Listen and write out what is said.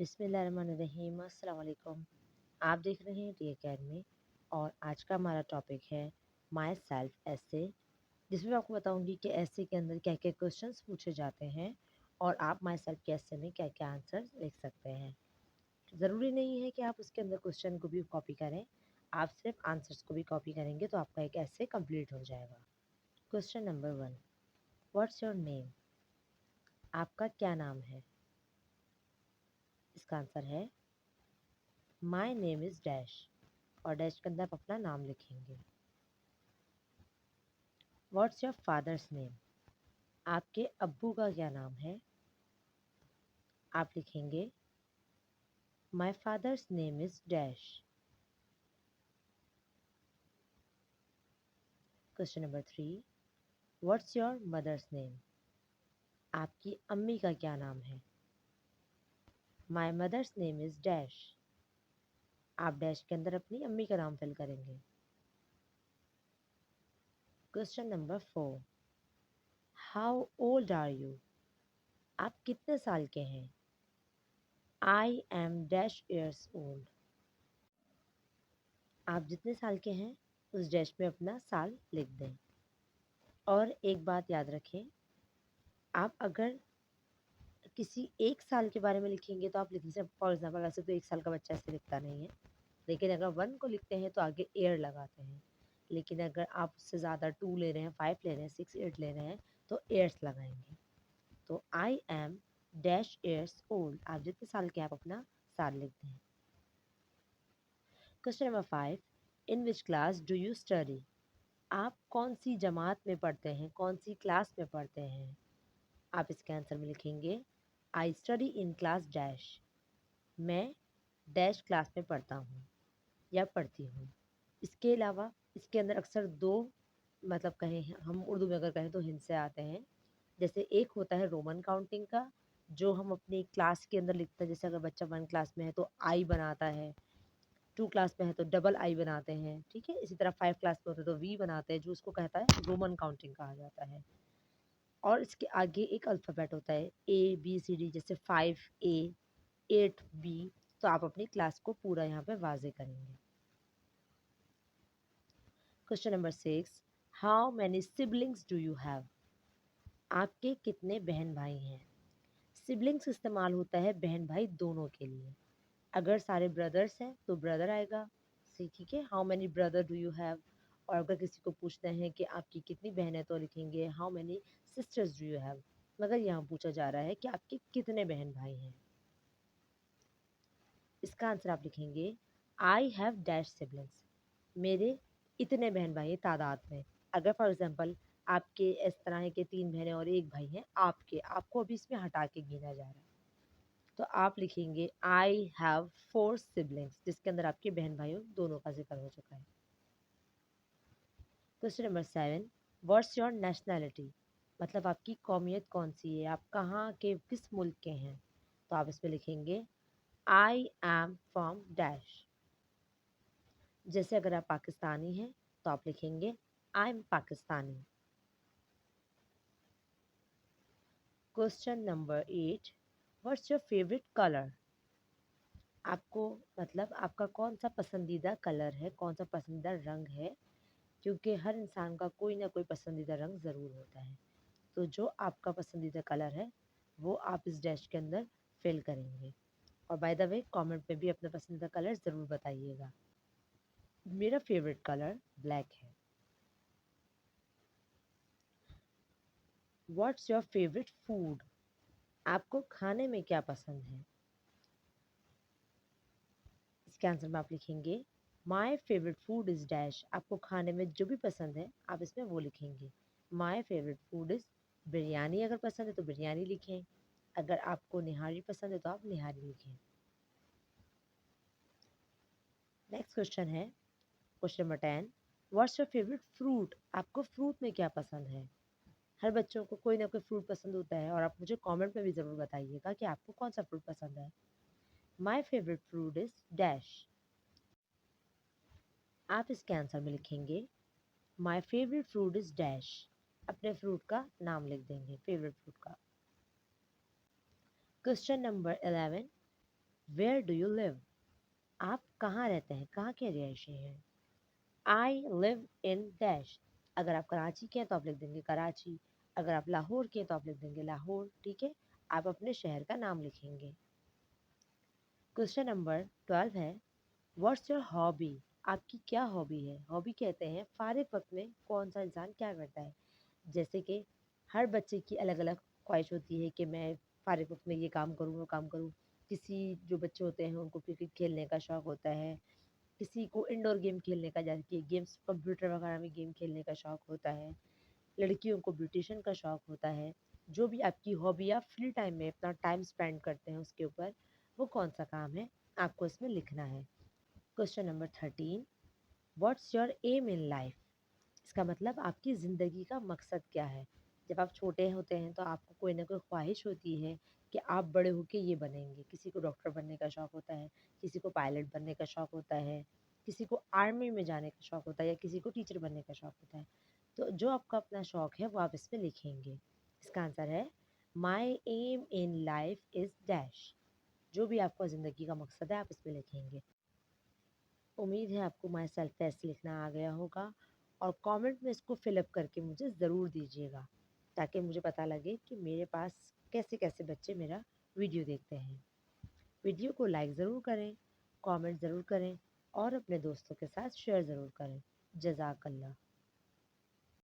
बिस्मिल्लाहिर्रहमानिर्रहीम। अस्सलाम वालेकुम। आप देख रहे हैं टी अकेडमी और आज का हमारा टॉपिक है माई सेल्फ ऐसे, जिसमें मैं आपको बताऊंगी कि ऐसे के अंदर क्या क्या क्वेश्चंस पूछे जाते हैं और आप माई सेल्फ के ऐसे में क्या क्या आंसर लिख सकते हैं। ज़रूरी नहीं है कि आप उसके अंदर क्वेश्चन को भी कॉपी करें, आप सिर्फ आंसर्स को भी कॉपी करेंगे तो आपका एक ऐसे कंप्लीट हो जाएगा। Question number 1, what's your name? आपका क्या नाम है? इसका आंसर है माई नेम इज़ डैश, और डैश के अंदर आप अपना नाम लिखेंगे। What's your father's name? आपके अब्बू का क्या नाम है? आप लिखेंगे my father's name is dash. Question number 3, what's your mother's name? आपकी अम्मी का क्या नाम है? My mother's name is dash. आप डैश के अंदर अपनी अम्मी का नाम फिल करेंगे। Question number 4, how old are you? आप कितने साल के हैं? I am dash years old. आप जितने साल के हैं उस डैश में अपना साल लिख दें। और एक बात याद रखें, आप अगर किसी एक साल के बारे में लिखेंगे तो आप लिख लीजिए। फॉर एग्जाम्पल वैसे तो एक साल का बच्चा ऐसे लिखता नहीं है, लेकिन अगर 1 को लिखते हैं तो आगे ईयर लगाते हैं। लेकिन अगर आप उससे ज़्यादा 2 ले रहे हैं, 5 ले रहे हैं, 6, 8 ले रहे हैं तो ईयर्स लगाएंगे। तो आई एम डैश ईयर्स ओल्ड, आप जितने साल के आप अपना साल लिख दें। Question number 5, in which class do you study? आप कौन सी जमात में पढ़ते हैं, कौन सी क्लास में पढ़ते हैं? आप इसके आंसर में लिखेंगे I study in class dash. मैं डैश क्लास में पढ़ता हूँ या पढ़ती हूँ। इसके अलावा इसके अंदर अक्सर 2 मतलब कहें, हम उर्दू में अगर कहें तो हिंट से आते हैं। जैसे एक होता है रोमन काउंटिंग का, जो हम अपनी क्लास के अंदर लिखते हैं। जैसे अगर बच्चा 1 क्लास में है तो आई बनाता है, 2 क्लास में है तो डबल आई बनाते हैं, ठीक है। इसी तरह 5 क्लास में होते हैं तो वी बनाते हैं, जो उसको कहता है रोमन काउंटिंग कहा जाता है। और इसके आगे एक अल्फ़ाबेट होता है ए बी सी डी, जैसे 5A 8B। तो आप अपनी क्लास को पूरा यहाँ पे वाज़े करेंगे। Question number 6, how many siblings do you have? आपके कितने बहन भाई हैं? सिबलिंग्स इस्तेमाल होता है बहन भाई दोनों के लिए। अगर सारे ब्रदर्स हैं तो ब्रदर आएगा, सी ठीक है, how many brother do you have. और अगर किसी को पूछते हैं कि आपकी कितनी बहन है तो लिखेंगे how many sisters do you have. मगर यहाँ पूछा जा रहा है कि आपके कितने बहन भाई हैं। इसका आंसर आप लिखेंगे आई हैव डैश सिबलिंग्स, मेरे इतने बहन भाई हैं तादाद में। अगर फॉर एग्जांपल आपके इस तरह है कि 3 बहनें और 1 भाई हैं, आपको अभी इसमें हटा के गिना जा रहा है, तो आप लिखेंगे आई हैव 4 सिबलिंग्स, जिसके अंदर आपके बहन भाइयों दोनों का जिक्र हो चुका है। Question number 7, what's your nationality? मतलब आपकी कौमियत कौन सी है, आप कहाँ के, किस मुल्क के हैं? तो आप इसमें लिखेंगे आई एम फ्रॉम डैश। जैसे अगर आप पाकिस्तानी हैं तो आप लिखेंगे I am Pakistani. Question number 8, what's your favourite colour? आपको मतलब आपका कौन सा पसंदीदा कलर है, कौन सा पसंदीदा रंग है? क्योंकि हर इंसान का कोई ना कोई पसंदीदा रंग ज़रूर होता है। तो जो आपका पसंदीदा कलर है वो आप इस डैश के अंदर फिल करेंगे। और बाय द वे कमेंट में भी अपना पसंदीदा कलर ज़रूर बताइएगा। मेरा फेवरेट कलर ब्लैक है। What's your favourite food? आपको खाने में क्या पसंद है? इसके आंसर में आप लिखेंगे my favourite food is dash. आपको खाने में जो भी पसंद है आप इसमें वो लिखेंगे। My favourite food is biryani. अगर पसंद है तो बिरयानी लिखें, अगर आपको निहारी पसंद है तो आप निहारी लिखें। नेक्स्ट क्वेश्चन है question number 10, what's your favourite fruit? आपको फ्रूट में क्या पसंद है? हर बच्चों को कोई ना कोई फ्रूट पसंद होता है, और आप मुझे कमेंट में भी ज़रूर बताइएगा कि आपको कौन सा फ्रूट पसंद है। My favourite fruit is dash. आप इसके आंसर में लिखेंगे my favourite fruit is dash. अपने फ्रूट का नाम लिख देंगे, फेवरेट फ्रूट का। Question number 11, where do you live? आप कहाँ रहते हैं, कहाँ के रहायशी हैं? I live in dash. अगर आप कराची के हैं तो आप लिख देंगे कराची। अगर आप लाहौर के हैं तो आप लिख देंगे लाहौर। ठीक है, आप अपने शहर का नाम लिखेंगे। क्वेश्चन नंबर 12 है, व्हाट्स योर हॉबी? आपकी क्या हॉबी है? हॉबी कहते हैं फारिग वक्त में कौन सा इंसान क्या करता है। जैसे कि हर बच्चे की अलग अलग ख्वाहिश होती है कि मैं फारिग वक्त में ये काम करूँ वो काम करूँ। किसी जो बच्चे होते हैं उनको क्रिकेट खेलने का शौक़ होता है, किसी को इंडोर गेम खेलने का, जैसे कि गेम्स कंप्यूटर वगैरह में गेम खेलने का शौक़ होता है, लड़कियों को ब्यूटिशियन का शौक़ होता है। जो भी आपकी हॉबी, आप फ्री टाइम में अपना टाइम स्पेंड करते हैं उसके ऊपर, वो कौन सा काम है, आपको इसमें लिखना है। Question number 13, what's your aim in life? इसका मतलब आपकी ज़िंदगी का मकसद क्या है। जब आप छोटे होते हैं तो आपको कोई ना कोई ख्वाहिश होती है कि आप बड़े होके ये बनेंगे। किसी को डॉक्टर बनने का शौक़ होता है, किसी को पायलट बनने का शौक़ होता है, किसी को आर्मी में जाने का शौक़ होता है, या किसी को टीचर बनने का शौक़ होता है। तो जो आपका अपना शौक़ है वो आप इसमें लिखेंगे। इसका आंसर है my aim in life is dash. जो भी आपका ज़िंदगी का मकसद है आप इसमें लिखेंगे। उम्मीद है आपको माई सेल्फ टेस्ट लिखना आ गया होगा, और कमेंट में इसको फिलअप करके मुझे ज़रूर दीजिएगा, ताकि मुझे पता लगे कि मेरे पास कैसे कैसे बच्चे मेरा वीडियो देखते हैं। वीडियो को लाइक ज़रूर करें, कमेंट ज़रूर करें, और अपने दोस्तों के साथ शेयर ज़रूर करें। जज़ाकल्लाह।